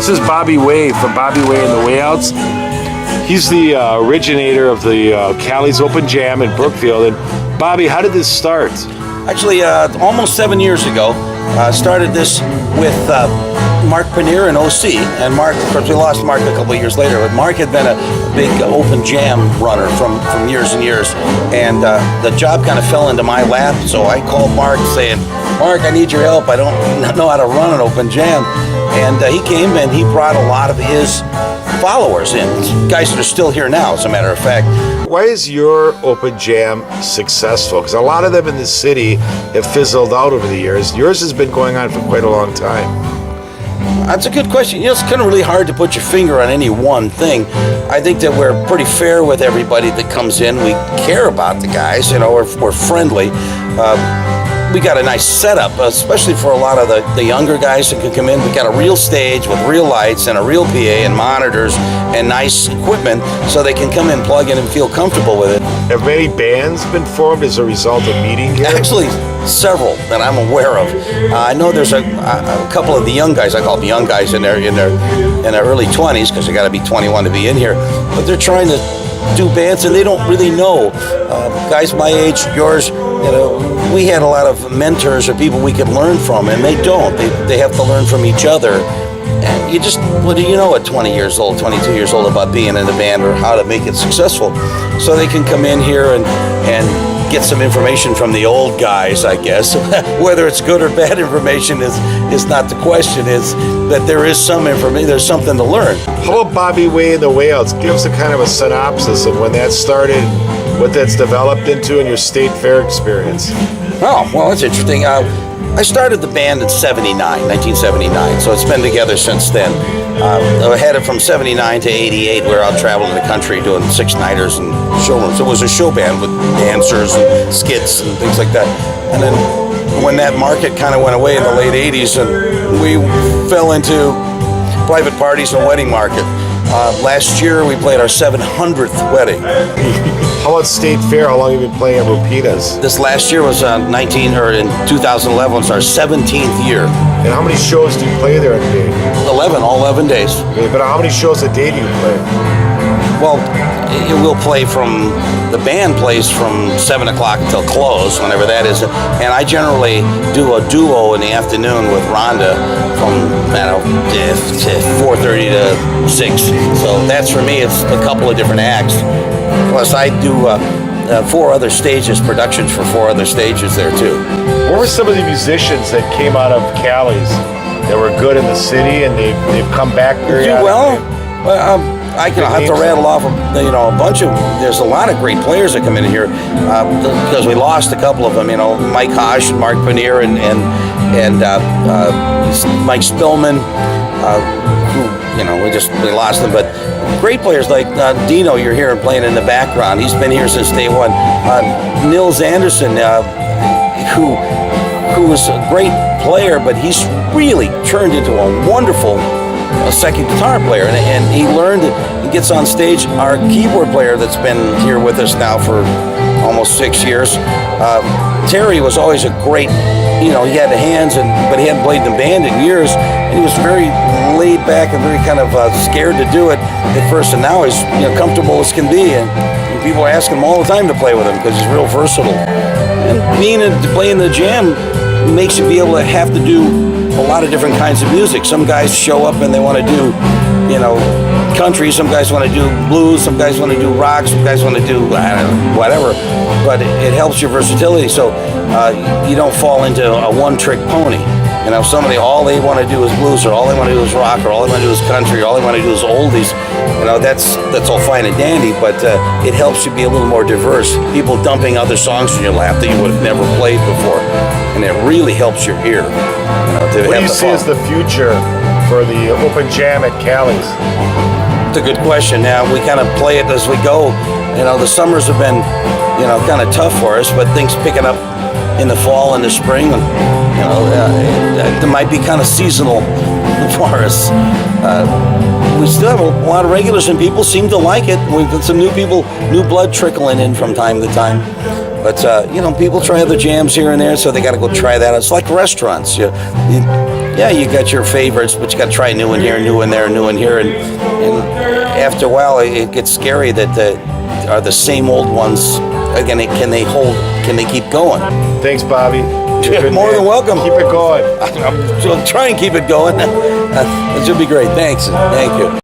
This is Bobby Way from Bobby Way and the Wayouts. He's the originator of the Cali's Open Jam in Brookfield. And Bobby, how did this start? Actually, almost 7 years ago, started this with Mark Paneer and OC. And Mark, of course, we lost Mark a couple of years later, but Mark had been a big open jam runner from years and years. And the job kind of fell into my lap, so I called Mark saying, Mark, I need your help. I don't know how to run an open jam. And he came and he brought a lot of his followers in, guys that are still here now, as a matter of fact. Why is your open jam successful? Because a lot of them in the city have fizzled out over the years. Yours has been going on for quite a long time. That's a good question. You know, it's kind of really hard to put your finger on any one thing. I think that we're pretty fair with everybody that comes in. We care about the guys, you know, we're friendly. We got a nice setup, especially for a lot of the younger guys that can come in. We got a real stage with real lights and a real PA and monitors and nice equipment so they can come in, plug in, and feel comfortable with it. Have many bands been formed as a result of meeting here? Actually, several that I'm aware of. I know there's a couple of the young guys, I call them young guys, in their early 20s, because they got to be 21 to be in here, but they're trying to do bands and they don't really know. Guys my age, yours, you know, we had a lot of mentors or people we could learn from, and they don't. They have to learn from each other. And you just, what do you know at 20 years old, 22 years old about being in a band or how to make it successful? So they can come in here and get some information from the old guys, I guess. Whether it's good or bad information is not the question. It's that there is some information, there's something to learn. How about Bobby Way and the Wayouts? Give us a kind of a synopsis of when that started, what that's developed into, and your state fair experience. Oh, well, that's interesting. I started the band in 1979, so it's been together since then. I had it from 79 to 88, where I'll travel the country doing six-nighters and showrooms. It was a show band with dancers and skits and things like that. And then when that market kind of went away in the late 80s, and we fell into private parties and wedding market. Last year, we played our 700th wedding. How about State Fair? How long have you been playing at Rupitas? This last year was in 2011 was our 17th year. And how many shows do you play there a day? 11, all 11 days. Okay, but how many shows a day do you play? Well, we'll play the band plays from 7 o'clock until close, whenever that is. And I generally do a duo in the afternoon with Rhonda from 4:30 to 6. So that's, for me, it's a couple of different acts. Plus, I do 4 other stages, productions for 4 other stages there, too. What were some of the musicians that came out of Cali's that were good in the city and they've come back periodically? Well, I can have to rattle off a bunch of. There's a lot of great players that come in here because we lost a couple of them. You know, Mike Hosh and Mark Paneer and Mike Spillman, who we lost them. But great players like Dino, you're hearing playing in the background. He's been here since day one. Nils Anderson, who was a great player, but he's really turned into a wonderful second guitar player, and he learned it. He gets on stage. Our keyboard player that's been here with us now for almost 6 years, Terry, was always a great, he had the hands, but he hadn't played in the band in years, and he was very laid back and very kind of scared to do it at first, and now he's comfortable as can be, and people ask him all the time to play with him because he's real versatile. And playing the jam makes you be able to have to do a lot of different kinds of music. Some guys show up and they want to do, country. Some guys want to do blues. Some guys want to do rock. Some guys want to do whatever. But it helps your versatility, so you don't fall into a one-trick pony. Somebody, all they want to do is blues, or all they want to do is rock, or all they want to do is country, or all they want to do is oldies. That's all fine and dandy, but it helps you be a little more diverse. People dumping other songs in your lap that you would have never played before, and it really helps your ear. What do you see as the future for the open jam at Cali's? It's a good question. Now, we kind of play it as we go. The summers have been, kind of tough for us, but things picking up in the fall and the spring, it might be kind of seasonal for us. We still have a lot of regulars, and people seem to like it. We've got some new people, new blood trickling in from time to time. But, people try other jams here and there, so they got to go try that. It's like restaurants. You yeah, you got your favorites, but you got to try new one here, new one there, new one here, and after a while, it gets scary that are the same old ones. Again, can they keep going? Thanks, Bobby. You're a good More man. than welcome. Keep it going. I'll try and keep it going. This will be great. Thanks. Thank you.